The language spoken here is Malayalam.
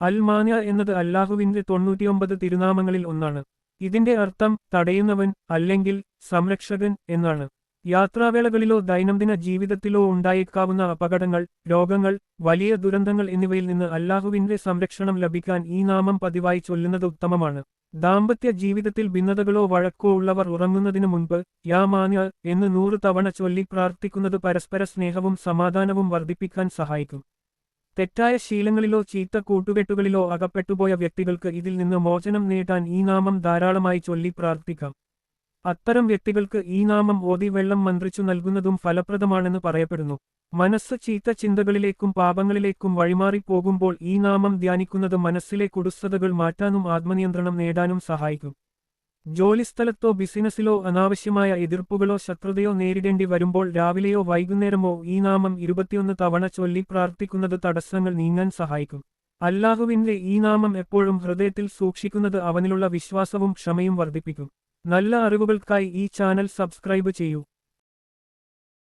അൽ മാന്യ എന്നത് അല്ലാഹുവിന്റെ 99 തിരുനാമങ്ങളിൽ ഒന്നാണ്. ഇതിന്റെ അർത്ഥം തടയുന്നവൻ അല്ലെങ്കിൽ സംരക്ഷകൻ എന്നാണ്. യാത്രാവേളകളിലോ ദൈനംദിന ജീവിതത്തിലോ ഉണ്ടായേക്കാവുന്ന അപകടങ്ങൾ, രോഗങ്ങൾ, വലിയ ദുരന്തങ്ങൾ എന്നിവയിൽ നിന്ന് അല്ലാഹുവിന്റെ സംരക്ഷണം ലഭിക്കാൻ ഈ നാമം പതിവായി ചൊല്ലുന്നത് ഉത്തമമാണ്. ദാമ്പത്യ ജീവിതത്തിൽ ഭിന്നതകളോ വഴക്കോ ഉള്ളവർ ഉറങ്ങുന്നതിനു മുൻപ് യാ മാന്യ എന്ന് 100 തവണ ചൊല്ലി പ്രാർത്ഥിക്കുന്നത് പരസ്പര സ്നേഹവും സമാധാനവും വർദ്ധിപ്പിക്കാൻ സഹായിക്കും. തെറ്റായ ശീലങ്ങളിലോ ചീത്ത കൂട്ടുകെട്ടുകളിലോ അകപ്പെട്ടുപോയ വ്യക്തികൾക്ക് ഇതിൽ നിന്ന് മോചനം നേടാൻ ഈ നാമം ധാരാളമായി ചൊല്ലി പ്രാർത്ഥിക്കാം. അത്തരം വ്യക്തികൾക്ക് ഈ നാമം ഓതി വെള്ളം മന്ത്രിച്ചു നൽകുന്നതും ഫലപ്രദമാണെന്ന് പറയപ്പെടുന്നു. മനസ്സ് ചീത്ത ചിന്തകളിലേക്കും പാപങ്ങളിലേക്കും വഴിമാറിപ്പോകുമ്പോൾ ഈ നാമം ധ്യാനിക്കുന്നത് മനസ്സിലെ കുടുസ്സതകൾ മാറ്റാനും ആത്മനിയന്ത്രണം നേടാനും സഹായിക്കും. ജോലിസ്ഥലത്തോ ബിസിനസ്സിലോ അനാവശ്യമായ എതിർപ്പുകളോ ശത്രുതയോ നേരിടേണ്ടി വരുമ്പോൾ രാവിലെയോ വൈകുന്നേരമോ ഈ നാമം 21 തവണ ചൊല്ലി പ്രാർത്ഥിക്കുന്നത് തടസ്സങ്ങൾ നീങ്ങാൻ സഹായിക്കും. അല്ലാഹുവിന്റെ ഈ നാമം എപ്പോഴും ഹൃദയത്തിൽ സൂക്ഷിക്കുന്നത് അവനിലുള്ള വിശ്വാസവും ക്ഷമയും വർദ്ധിപ്പിക്കും. നല്ല അറിവുകൾക്കായി ഈ ചാനൽ സബ്സ്ക്രൈബ് ചെയ്യൂ.